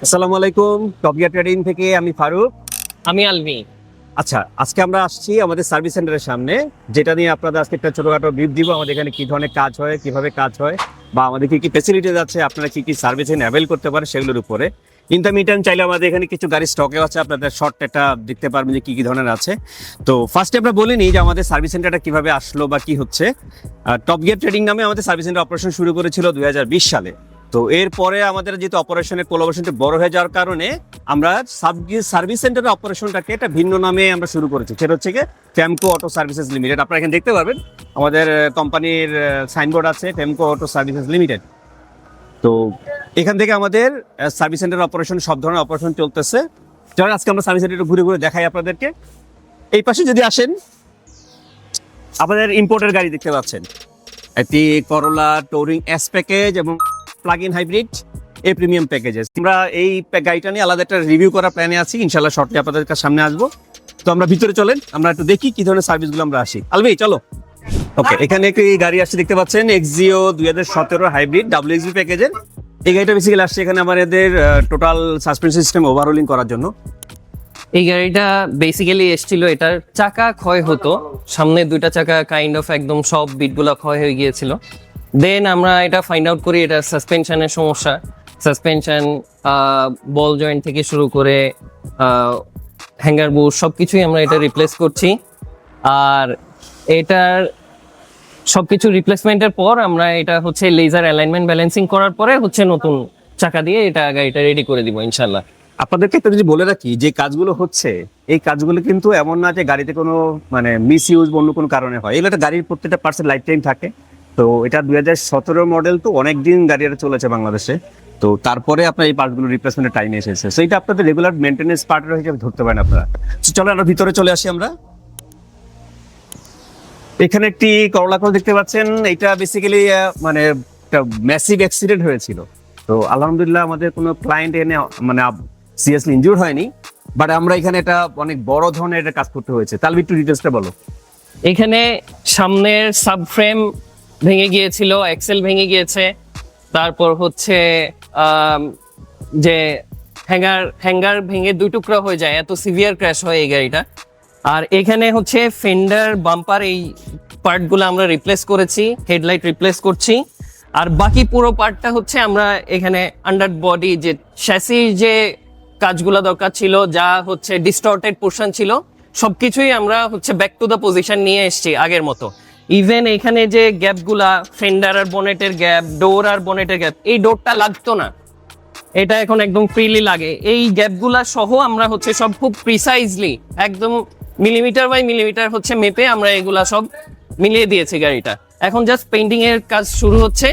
আসসালামু আলাইকুম, top gear trading থেকে আমি ফারুক। আমি আলমি। আচ্ছা, আজকে আমরা আসছি আমাদের সার্ভিস সেন্টারের সামনে, যেটা নিয়ে আপনাদের আজকে একটা ছোটখাটো ব্রিফ দিব। আমাদের এখানে কি ধরনের কাজ হয়, কিভাবে কাজ হয়, বা আমাদের কি কি ফ্যাসিলিটিস আছে, আপনারা কি কি সার্ভিস অ্যাভেল করতে পারেন সেগুলোর উপরে। ইন দ্য মিটাইম চাইলে আমাদের এখানে কিছু গাড়ি স্টকে আছে, আপনাদের শর্ট একটা দেখতে পারবেন যে কি কি ধরনের আছে। তো ফার্স্টে আমরা বলে নিই যে আমাদের সার্ভিস সেন্টারটা কিভাবে আসলো বা কি হচ্ছে। টপ গিয়ার ট্রেডিং নামে আমাদের সার্ভিস সেন্টার অপারেশন শুরু করেছিল 2020 সালে। তো এরপরে আমাদের যেহেতু অপারেশনের কোলাবোরেশনটা বড় হয়ে যাওয়ার কারণে আমরা সার্ভিস সেন্টারের অপারেশনটাকে একটা ভিন্ন নামে আমরা শুরু করেছি, সেটা হচ্ছে কি ফেমকো অটো সার্ভিসেস লিমিটেড। আপনারা এখানে দেখতে পারবেন আমাদের কোম্পানির সাইনবোর্ড আছে, ফেমকো অটো সার্ভিসেস লিমিটেড। তো এখান থেকে আমাদের সার্ভিস সেন্টার অপারেশন, সব ধরনের অপারেশন চলতেছে। চলেন আজকে আমরা সার্ভিস সেন্টার ঘুরে ঘুরে দেখাই আপনাদেরকে। এই পাশে যদি আসেন, আপনাদের ইম্পোর্টের গাড়ি দেখতে পাচ্ছেন, একটি করোলা টুরিং এস প্যাকেজ এবং plug in hybrid a premium packages. আমরা এই গাড়িটা নিয়ে আলাদা একটা রিভিউ করার প্ল্যানে আছি, ইনশাল্লাহ শর্টলি আপনাদের সামনে আসবো। তো আমরা ভিতরে চলেন, আমরা একটু দেখি কি ধরনের সার্ভিসগুলো আমরা আসি। আলবি চলো। ওকে, এখানে একটি গাড়ি আসছে দেখতে পাচ্ছেন, এক্সিও 2017 হাইব্রিড WXB প্যাকেজের। এই গাড়িটা বেসিক্যালি আসছে এখানে আমাদের টোটাল সাসপেনশন সিস্টেম ওভারহোলিং করার জন্য। এই গাড়িটা বেসিক্যালি এসেছিল, এটার চাকা ক্ষয় হতো, সামনে দুইটা চাকা কাইন্ড অফ একদম সব বিটগুলো ক্ষয় হয়ে গিয়েছিল। দেন আমরা এটা ফাইন্ড আউট করি এটা সাসপেনশনের সমস্যা। সাসপেনশন, বল জয়েন্ট থেকে শুরু করে হ্যাঙ্গার বুট সব কিছুই আমরা এটা রিপ্লেস করছি। আর এটার সবকিছু রিপ্লেসমেন্টের পর আমরা এটা হচ্ছে লেজার অ্যালাইনমেন্ট ব্যালেন্সিং করার পরে হচ্ছে নতুন চাকা দিয়ে এটা গাড়িটা রেডি করে দিব ইনশাল্লাহ। আপনাদেরকে একটা যদি বলে রাখি, যে কাজগুলো হচ্ছে এই কাজগুলো কিন্তু এমন না যে গাড়িতে কোনো মানে মিস ইউজ অন্য কোনো কারণে হয়। এগুলো একটা গাড়ির প্রত্যেকটা পার্সেন্ট লাইফ টাইম থাকে। তো এটা 2017 মডেল, তো অনেকদিন গাড়ি এটা চলেছে বাংলাদেশে। তো তারপরে আপনার এই পার্টগুলো রিপ্লেসমেন্টের টাইম এসেছে, সো এটা আপনাদের রেগুলার মেনটেন্যান্স পার্টের হিসেবে ধরতে পারেন আপনারা। চলো আমরা ভিতরে চলে আসি। আমরা এখানে একটি করলা ক্রস দেখতে পাচ্ছেন। এটা বেসিক্যালি মানে একটা ম্যাসিভ অ্যাক্সিডেন্ট হয়েছিল। তো আলহামদুলিল্লাহ আমাদের কোনো ক্লায়েন্ট এনে মানে সিরিয়াসলি ইনজুর হয়নি, বাট আমরা এখানে এটা অনেক বড় ধরনের এটা কাজ করতে হয়েছে। তাহলে একটু ডিটেলসটা বলো। এখানে সামনের সাবফ্রেম ভেঙে গিয়েছিল, এক্সেল ভেঙে গিয়েছে, তারপর হচ্ছে যে হ্যাঙ্গার ভেঙে দুই টুকরা হয়ে যায়, এত সিভিয়ার ক্র্যাশ হয় এই গাড়িটা। আর এখানে হচ্ছে ফেন্ডার বাম্পার এই পার্টগুলো আমরা রিপ্লেস করেছি, হেডলাইট রিপ্লেস করছি। আর বাকি পুরো পার্টটা হচ্ছে আমরা এখানে আন্ডার বডি যে শ্যাসির যে কাজগুলো দরকার ছিল, যা হচ্ছে ডিস্টর্টেড পোর্শন ছিল, সবকিছুই আমরা হচ্ছে ব্যাক টু দ্য পজিশন নিয়ে এসেছি আগের মতো। ইভেন এখানে যে গ্যাপগুলা, ফেন্ডার আর বনেটের গ্যাপ, ডোর আর বনেটের গ্যাপ, এই ডোরটা লাগতো না, এটা এখন একদম ফ্রিলি লাগে। এই গ্যাপগুলা সহ আমরা হচ্ছে সব খুব প্রিসাইজলি একদম মিলিমিটার বাই মিলিমিটার হচ্ছে মেপে আমরা এগুলা সব মিলিয়ে দিয়েছি গাড়িটা। এখন জাস্ট পেইন্টিং এর কাজ শুরু হচ্ছে,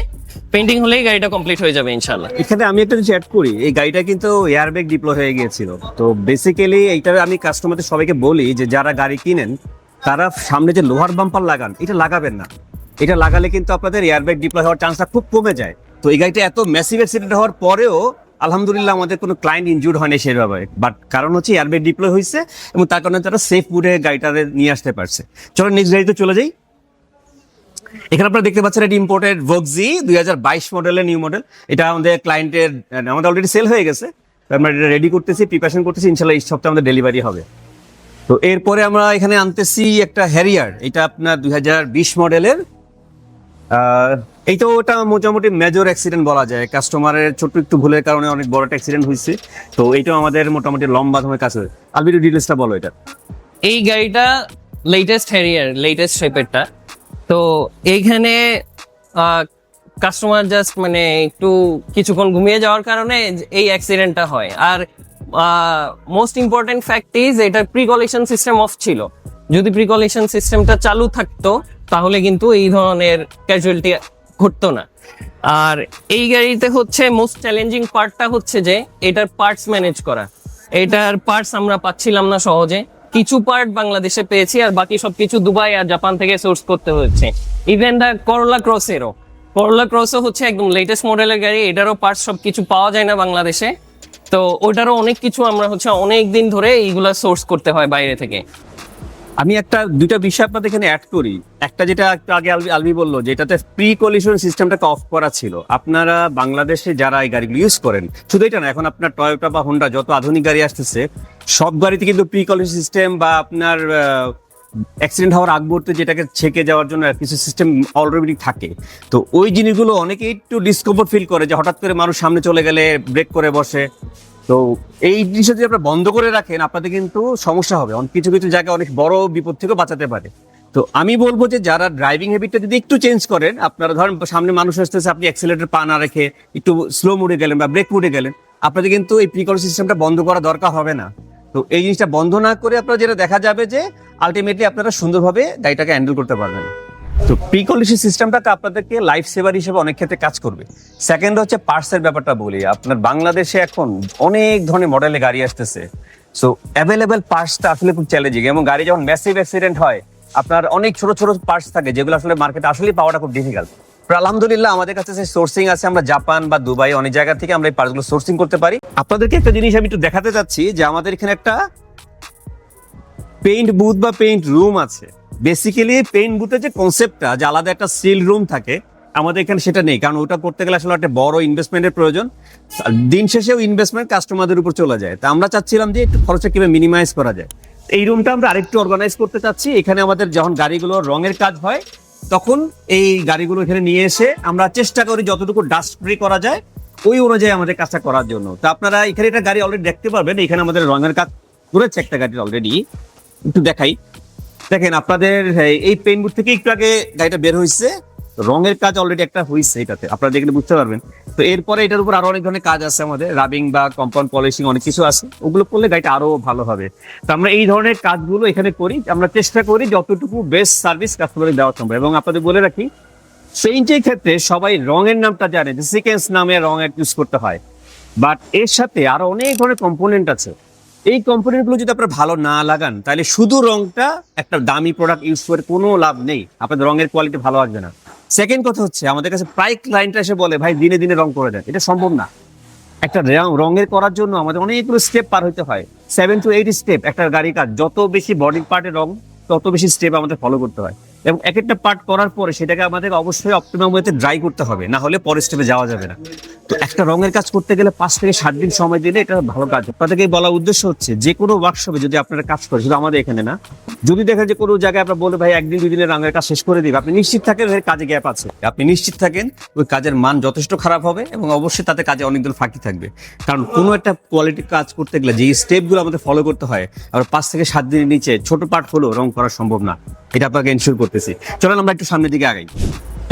পেইন্টিং হলেই গাড়িটা কমপ্লিট হয়ে যাবে ইনশাআল্লাহ। এখানে আমি একটা জিনিস অ্যাড করি, এই গাড়িটা কিন্তু এয়ারব্যাগ ডিপ্লয় হয়ে গিয়েছিল। তো বেসিক্যালি এইটা আমি কাস্টমারদের সবাইকে বলি যে যারা গাড়ি কিনেন তারা সামনে যে লোহার বাম্পার লাগান, এটা লাগাবেন না। এটা লাগালে কিন্তু আপনাদের এয়ারব্যাগ ডিপ্লয় হওয়ার চান্সটা খুব কমে যায়। তো এই গাড়িটা এত ম্যাসিভ অ্যাক্সিডেন্ট হওয়ার পরেও আলহামদুলিল্লাহ আমাদের কোনো ক্লায়েন্ট ইনজুর্ড হয়নি সেভাবে, বাট কারণ হচ্ছে এয়ারব্যাগ ডিপ্লয় হয়েছে এবং তার কারণে তারা সেফ মুডে গাড়িটা নিয়ে আসতে পারছে। চলো নেক্সট গাড়িতে চলে যাই। এখানে আপনারা দেখতে পাচ্ছেন এটি ইম্পোর্টেড ভক্সি 2022 মডেলের নিউ মডেল। এটা আমাদের ক্লায়েন্টের, আমাদের অলরেডি সেল হয়ে গেছে, আমরা এটা রেডি করতেছি, প্রিপারেশন করতেছি, ইনশাল্লাহ এই সপ্তাহে আমাদের ডেলিভারি হবে। তো এরপরে আমরা এখানে আনতেছি একটা হ্যারিয়ার, এটা আপনার 2020 মডেলের। এইটাও ওটা মোটামুটি মেজর অ্যাক্সিডেন্ট বলা যায়, কাস্টমারের ছোট্ট একটু ভুলের কারণে অনেক বড় একটা অ্যাক্সিডেন্ট হয়েছে। তো এইটাও আমাদের মোটামুটি লম্বা সময় কাজ হবে। আলবির ডিটেলসটা বলো এটা। এই গাড়িটা লেটেস্ট হ্যারিয়ার, লেটেস্ট শেপেরটা। তো এইখানে কাস্টমার জাস্ট মানে একটু কিছুক্ষণ ঘুমিয়ে যাওয়ার কারণে এই অ্যাক্সিডেন্টটা হয়। আর মোস্ট ইম্পর্টেন্ট ফ্যাক্ট ইজ এটার প্রিকলিশন সিস্টেম অফ ছিল। যদি প্রিকলিশন সিস্টেমটা চালু থাকতো তাহলে কিন্তু এই ধরনের ক্যাজুয়ালিটি ঘটতো না। আর এই গাড়িতে হচ্ছে মোস্ট চ্যালেঞ্জিং পার্টটা হচ্ছে যে এটার পার্টস ম্যানেজ করা। এটার পার্টস আমরা পাচ্ছিলাম না সহজে, কিছু পার্ট বাংলাদেশে পেয়েছি আর বাকি সবকিছু দুবাই আর জাপান থেকে সোর্স করতে হচ্ছে। ইভেন দা করোলা ক্রসও হচ্ছে একদম লেটেস্ট মডেলের গাড়ি, এটারও পার্টস সবকিছু পাওয়া যায় না বাংলাদেশে। তো ওটারও অনেক কিছু আমরা হচ্ছে অনেক দিন ধরে এইগুলা সোর্স করতে হয় বাইরে থেকে। আমি দুইটা বিষয় আপনাদের এখানে অ্যাড করি। একটা যেটা একটু আগে আলবি বললো, যেটাতে প্রি কলিশন সিস্টেমটাকে অফ করা ছিল। আপনারা বাংলাদেশে যারা এই গাড়িগুলো ইউজ করেন, শুধু এটা না, এখন আপনার টয়োটা বা হোন্ডা যত আধুনিক গাড়ি আসতেছে সব গাড়িতে কিন্তু প্রি কলিশন সিস্টেম বা আপনার অ্যাক্সিডেন্ট হওয়ার আগ মুহূর্তে যেটাকে ছেকে যাওয়ার জন্য কিছু সিস্টেম অলরেডি থাকে। তো ওই জিনিসগুলো অনেকেই একটু ডিসকমফোর্ট ফিল করে, যে হঠাৎ করে মানুষ সামনে চলে গেলে ব্রেক করে বসে। তো এই জিনিসটা যদি আপনারা বন্ধ করে রাখেন, আপনাদের কিন্তু সমস্যা হবে, কিছু কিছু জায়গায় অনেক বড় বিপদ থেকেও বাঁচাতে পারে। তো আমি বলবো যে যারা ড্রাইভিং হ্যাবিটটা যদি একটু চেঞ্জ করেন, আপনারা ধরেন সামনে মানুষ আসতেছে, আপনি অ্যাক্সিলারেটর পা না রেখে একটু স্লো মোডে গেলেন বা ব্রেক মোডে গেলেন, আপনাদের কিন্তু এই প্রিকল সিস্টেমটা বন্ধ করা দরকার হবে না। তো এই জিনিসটা বন্ধ না করে আপনারা যেটা দেখা যাবে যে আলটিমেটলি আপনারা সুন্দরভাবে গাড়িটাকে হ্যান্ডেল করতে পারবেন। তো প্রিকন্ডিশন সিস্টেমটা আপনাদেরকে লাইফ সেভার হিসেবে অনেক ক্ষেত্রে কাজ করবে। সেকেন্ড হচ্ছে পার্টসের ব্যাপারটা বলি। আপনার বাংলাদেশে এখন অনেক ধরনের মডেলের গাড়ি আসতেছে, সো অ্যাভেলেবেল পার্টসটা আসলে খুব চ্যালেঞ্জিং। এবং গাড়ি যখন ম্যাসিভ অ্যাক্সিডেন্ট হয়, আপনার অনেক ছোট ছোট পার্টস থাকে যেগুলো আসলে মার্কেটে আসলে পাওয়াটা খুব ডিফিকাল্ট। আলহামদুলিল্লাহ আমাদের কাছে সোর্সিং আছে, আমরা জাপান বা দুবাই অনেক জায়গা থেকে আমরা এই পার্টসগুলো সোর্সিং করতে পারি। আপনাদেরকে একটা জিনিস আমি একটু দেখাতে চাচ্ছি, যে আমাদের এখানে একটা পেইন্ট বুথ বা পেইন্ট রুম আছে। বেসিক্যালি পেইন্ট বুথের যে কনসেপ্টটা, যে আলাদা একটা সিল রুম থাকে, আমাদের এখানে সেটা নেই, কারণ ওটা করতে গেলে আসলে একটা বড় ইনভেস্টমেন্টের প্রয়োজন। দিন শেষেও ইনভেস্টমেন্ট কাস্টমারদের উপর চলে যায়। তা আমরা চাচ্ছিলাম যে একটু খরচটা কিভাবে মিনিমাইজ করা যায়। এই রুমটা আমরা আরেকটু অর্গানাইজ করতে চাচ্ছি। এখানে আমাদের যখন গাড়িগুলো রঙের কাজ হয়, তখন এই গাড়িগুলো এখানে নিয়ে এসে আমরা চেষ্টা করি যতটুকু ডাস্ট ফ্রি করা যায় ওই অনুযায়ী আমাদের কাজটা করার জন্য। তো আপনারা এখানে একটা গাড়ি অলরেডি দেখতে পারবেন, এখানে আমাদের রঙের কাজ করেছে একটা গাড়ি অলরেডি, একটু দেখাই। দেখেন আপনাদের এই পেইন্ট বুথ থেকে একটু আগে গাড়িটা বের হয়েছে, রঙের কাজ অলরেডি একটা হয়েছে এটাতে, আপনারা দেখলে বুঝতে পারবেন। তো এরপরে এটার উপর আরো অনেক ধরনের কাজ আছে, আমাদের রাবিং বা কম্পাউন্ড পলিশিং অনেক কিছু আছে, ওগুলো করলে গাড়িটা আরো ভালো হবে। তো আমরা এই ধরনের কাজগুলো এখানে করি, আমরা চেষ্টা করি যতটুকু বেস্ট সার্ভিস কাস্টমারকে দেওয়া সম্ভব। এবং আপনাদের বলে রাখি, পেইন্টের ক্ষেত্রে সবাই রঙের নামটা জানে যে সিকেন্স নামে রং ইউজ করতে হয়, বাট এর সাথে আরো অনেক ধরনের কম্পোনেন্ট আছে। এই কম্পোনেন্টগুলো যদি আপনারা ভালো না লাগান, তাহলে শুধু রংটা একটা দামি প্রোডাক্ট ইউজ করে কোনো লাভ নেই, আপনাদের রঙের কোয়ালিটি ভালো আসবে না। সেকেন্ড কথা হচ্ছে, আমাদের কাছে প্রায় ক্লায়েন্টরা এসে বলে ভাই দিনে দিনে রং করে দেন, এটা সম্ভব না। একটা রঙের করার জন্য আমাদের অনেকগুলো স্টেপ পার হতে হয়, 7 to 8 স্টেপ। একটা গাড়ির কাজ যত বেশি বডি পার্টের রং, তত বেশি স্টেপ আমাদের ফলো করতে হয়। এবং এক একটা পার্ট করার পরে সেটাকে আমাদের অবশ্যই অপটিমাম ওয়েতে ড্রাই করতে হবে, না হলে পরের স্টেপে যাওয়া যাবে না। তো একটা রঙের কাজ করতে গেলে 5 থেকে 7 দিন সময় দিলে এটা ভালো কাজ। আপনাদেরকে বলার উদ্দেশ্য হচ্ছে, যে কোনো ওয়ার্কশপে যদি আপনারা কাজ করেন, শুধু আমাদের এখানে না, যদি দেখেন যে কোনো জায়গায় আপনারা বলে ভাই 1 দিন 2 দিনের রঙের কাজ শেষ করে দিবে, আপনি নিশ্চিত থাকেন ওই কাজে গ্যাপ আছে, আপনি নিশ্চিত থাকেন ওই কাজের মান যথেষ্ট খারাপ হবে এবং অবশ্যই তাতে কাজে অনেকদিন ফাঁকি থাকবে। কারণ কোনো একটা কোয়ালিটি কাজ করতে গেলে যে স্টেপগুলো আমাদের ফলো করতে হয়, আর 5 থেকে 7 দিনের নিচে ছোট পার্ট হলেও রং করা সম্ভব না, এটা আপনাকে এনশিওর করতেছি। চলেন আমরা একটু সামনের দিকে আগাই।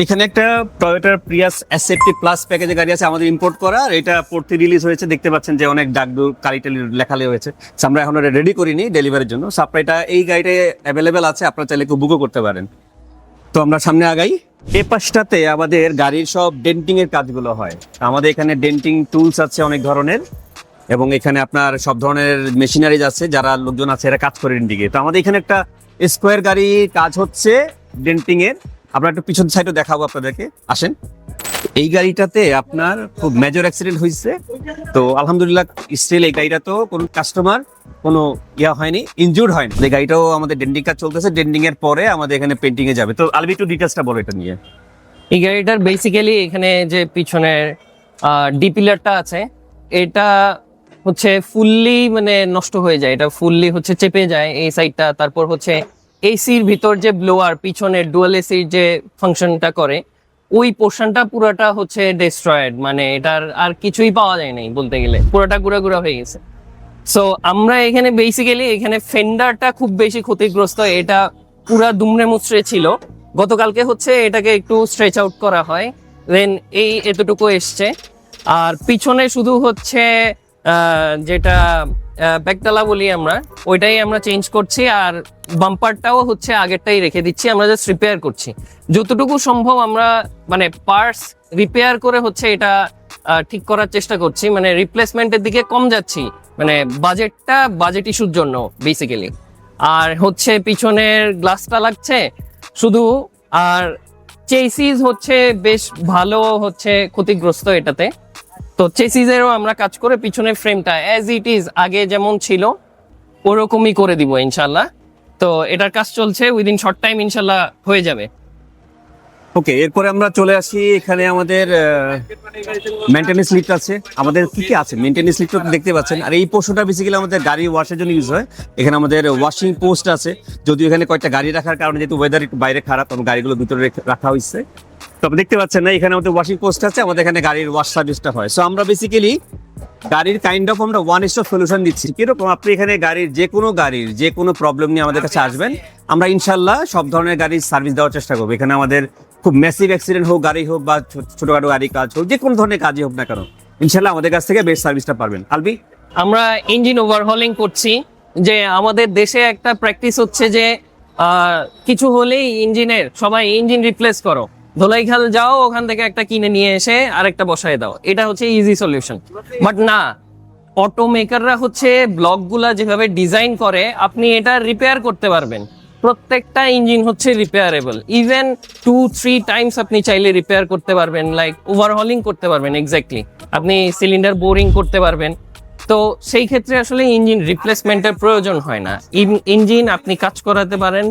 এখানে একটা টয়োটার প্রিয়াস এসএফটি প্লাস প্যাকেজের গাড়ি আছে, আমাদের ইম্পোর্ট করা। আর এটা পড়তে রিলিজ হয়েছে, দেখতে পাচ্ছেন যে অনেক দাগ কালিটালি লেখালে হয়েছে। আমরা এখন রেডি করিনি ডেলিভারির জন্য। এটা এই গাড়িটা অ্যাভেলেবেল আছে, আপনারা চাইলে একটু বুকও করতে পারেন। তো আমরা সামনে আগাই। এই পাশটাতে আমাদের গাড়ির সব ডেন্টিং এর কাজগুলো হয়। আমাদের এখানে ডেন্টিং টুলস আছে অনেক ধরনের, এবং এখানে আপনার সব ধরনের মেশিনারিজ আছে, যারা লোকজন আছে এরা কাজ করে ডেন্টিং এ। তো আমাদের এখানে একটা স্কোয়ার গাড়ি কাজ হচ্ছে ডেন্টিং এর, আমরা একটু পিছন সাইডে দেখাবো আপনাদেরকে, আসেন। এই গাড়িটাতে আপনার খুব মেজর অ্যাক্সিডেন্ট হয়েছে, তো আলহামদুলিল্লাহ স্টিল এই গাড়িটা তো কোনো কাস্টমার কোনো হয়নি, ইনজুর্ড হয়নি। এই গাড়িটাও আমাদের ডেন্টিং কাজ চলতেছে, ডেন্টিং এর পরে আমাদের এখানে পেন্টিং এ যাবে। তো আলবি একটু ডিটেলসটা বলো এটা নিয়ে। এই গাড়িটার বেসিক্যালি এখানে যে পিছনের ডি পিলারটা আছে, এটা হচ্ছে ফুললি মানে নষ্ট হয়ে যায়, এটা ফুললি হচ্ছে চেপে যায় এই সাইডটা। তারপর হচ্ছে এসির ভিতর যে ব্লোয়ার, পিছনের ডুয়াল এসির যে ফাংশনটা করে, ওই পোর্শনটা পুরোটা হচ্ছে ডেস্ট্রয়েড, মানে এটার আর কিছুই পাওয়া যায় নাই বলতে গেলে, পুরোটা গুঁড়া হয়ে গেছে। সো আমরা এখানে বেসিক্যালি এখানে ফেন্ডারটা খুব বেশি ক্ষতিগ্রস্ত, এটা পুরা দুমড়ে মুচড়ে ছিল। গতকালকে হচ্ছে এটাকে একটু স্ট্রেচ আউট করা হয়, দেন এই এতটুকু এসছে। আর পিছনে শুধু হচ্ছে যেটা ব্যাকডালা বলি আমরা, ওইটাই আমরা চেঞ্জ করছি। আর বাম্পারটাও হচ্ছে আগেরটাই রেখে দিচ্ছি, আমরা জাস্ট রিপেয়ার করছি যতটুকু সম্ভব। আমরা মানে পার্টস রিপেয়ার করে হচ্ছে এটা ঠিক করার চেষ্টা করছি, মানে রিপ্লেসমেন্টের দিকে কম যাচ্ছি, মানে বাজেট ইস্যুর জন্য বেসিক্যালি। আর হচ্ছে পিছনের গ্লাসটা লাগছে শুধু, আর চেসিস হচ্ছে বেশ ভালো হচ্ছে ক্ষতিগ্রস্ত এটাতে। তো চেসিসেরও আমরা কাজ করে পিছনের ফ্রেমটা অ্যাজ ইট ইজ আগে যেমন ছিল ওরকমই করে দিব ইনশাল্লাহ। তো এটার কাজ চলছে, উইদিন শর্ট টাইম ইনশাল্লাহ হয়ে যাবে। ওকে, এরপরে আমরা চলে আসি এখানে আমাদের মেইনটেনেন্স লিফট আছে। আমাদের কি কি আছে মেইনটেনেন্স লিফট দেখতে পাচ্ছেন। আর এই পোর্শনটা বেসিক্যালি আমাদের গাড়ি ওয়াশের জন্য ইউজ হয়। এখানে আমাদের ওয়াশিং পোস্ট আছে, যদিও এখানে কয়েকটা গাড়ি রাখার কারণে যেহেতু ওয়েদার একটু বাইরে খারাপ, তখন গাড়িগুলো ভিতরে রাখা হয়েছে। তবে দেখতে পাচ্ছেন না, এখানে আমাদের ওয়াশিং পোস্ট আছে, আমাদের এখানে গাড়ির ওয়াশ সার্ভিসটা হয়। সো আমরা বেসিক্যালি গাড়ির কাইন্ড অফ আমরা ওয়ান স্টপ সলিউশন দিচ্ছি। কিরকম, আপনি এখানে গাড়ির যে কোনো প্রবলেম নিয়ে আমাদের কাছে আসবেন, আমরা ইনশাল্লাহ সব ধরনের গাড়ির সার্ভিস দেওয়ার চেষ্টা করবো। এখানে আমাদের খুব ম্যাসিভ অ্যাক্সিডেন্ট হোক, গাড়ি হোক বা ছোটখাটো গাড়ি কাজ হোক, যে কোনো ধরনের কাজই হোক না কেন, ইনশাল্লাহ আমাদের কাছ থেকে বেস্ট সার্ভিসটা পাবেন। আলবি, আমরা ইঞ্জিন ওভারহলিং করছি। যে আমাদের দেশে একটা প্র্যাকটিস হচ্ছে যে কিছু হলেই ইঞ্জিনের সবাই ইঞ্জিন রিপ্লেস করো, ধোলাইখাল যাও, ওখান থেকে একটা কিনে নিয়ে এসে আরেকটা বসায় দাও, এটা হচ্ছে ইজি সলিউশন। বাট না, অটো মেকাররা হচ্ছে ব্লকগুলা যেভাবে ডিজাইন করে, আপনি এটা রিপেয়ার করতে পারবেন। প্রত্যেকটা ইঞ্জিন হচ্ছে রিপেয়ারেবল, ইভেন 2-3 টাইমস আপনি চাইলে রিপেয়ার করতে পারবেন, লাইক ওভারহলিং করতে পারবেন। এক্স্যাক্টলি, আপনি সিলিন্ডার বোরিং করতে পারবেন। তো সেই ক্ষেত্রে আসলে ইঞ্জিন রিপ্লেসমেন্টের প্রয়োজন হয় না। ইঞ্জিন আপনি কাজ করাতে পারেন,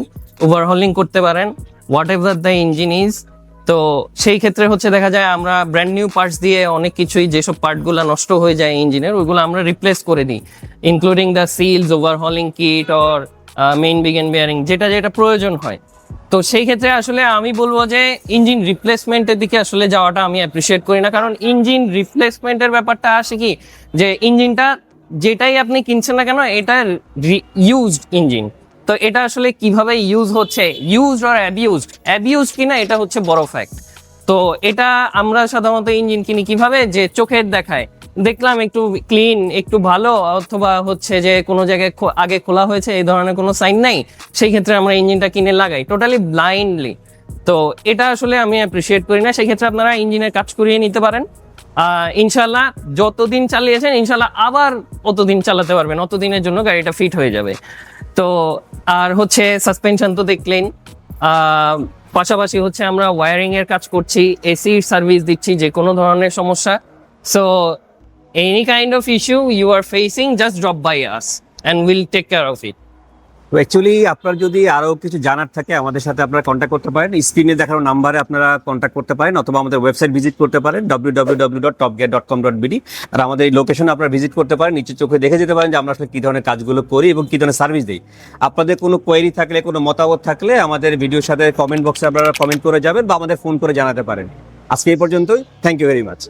ওভারহলিং করতে পারেন, what ever the engine is. তো সেই ক্ষেত্রে হচ্ছে দেখা যায় আমরা ব্র্যান্ড নিউ পার্টস দিয়ে অনেক কিছুই, যেসব পার্টগুলো নষ্ট হয়ে যায় ইঞ্জিনের, ওইগুলো আমরা রিপ্লেস করে দিই, including the seals, overhauling kit or main big end bearing, যেটা যেটা প্রয়োজন হয়। তো সেই ক্ষেত্রে আসলে আমি বলবো যে ইঞ্জিন রিপ্লেসমেন্টের দিকে আসলে যাওয়াটা আমি অ্যাপ্রিসিয়েট করি না। কারণ ইঞ্জিন রিপ্লেসমেন্টের ব্যাপারটা আসে কি, যে ইঞ্জিনটা যেটাই আপনি কিনছেন না কেন, এটা ইউজড ইঞ্জিন। তো এটা আসলে কিভাবে ইউজ হচ্ছে, ইউজড আর অ্যাবিউজড কিনা, এটা হচ্ছে বড় ফ্যাক্ট। তো এটা আমরা সাধারণত ইঞ্জিন কিনি কিভাবে, যে চোখের দেখায় দেখলাম একটু ক্লিন, একটু ভালো, অথবা হচ্ছে যে কোনো জায়গায় আগে খোলা হয়েছে, এই ধরনের কোনো সাইন নাই, সেই ক্ষেত্রে আমরা ইঞ্জিনটা কিনে লাগাই টোটালি ব্লাইন্ডলি। তো এটা আসলে আমি অ্যাপ্রিসিয়েট করি না। সেই ক্ষেত্রে আপনারা ইঞ্জিনের কাজ করিয়ে নিতে পারেন। ইনশাল্লাহ যতদিন চালিয়েছেন ইনশাল্লাহ আবার অতদিন চালাতে পারবেন, অতদিনের জন্য গাড়িটা ফিট হয়ে যাবে। তো আর হচ্ছে সাসপেনশন তো দেখলেন, পাশাপাশি হচ্ছে আমরা ওয়্যারিং এর কাজ করছি, এসির সার্ভিস দিচ্ছি যে কোনো ধরনের সমস্যা। So any kind of issue you are facing, just drop by us and we'll take care of it. তো অ্যাকচুয়ালি আপনার যদি আরো কিছু জানার থাকে আমাদের সাথে আপনারা কন্ট্যাক্ট করতে পারেন, স্ক্রিনে দেখানো নাম্বারে আপনারা কন্ট্যাক্ট করতে পারেন, অথবা আমাদের ওয়েবসাইট ভিজিট করতে পারেন www.topgear.com.bd। আর আমাদের এই লোকেশনে আপনারা ভিজিট করতে পারেন, নিচে চোখে দেখে যেতে পারেন যে আমরা আসলে কি ধরনের কাজগুলো করি এবং কি ধরনের সার্ভিস দিই। আপনাদের কোনো কোয়েরি থাকলে, কোনো মতামত থাকলে আমাদের ভিডিওর সাথে কমেন্ট বক্সে আপনারা কমেন্ট করে যাবেন বা আমাদের ফোন করে জানাতে পারেন। আজকে এই পর্যন্তই, থ্যাংক ইউ ভেরি মাচ।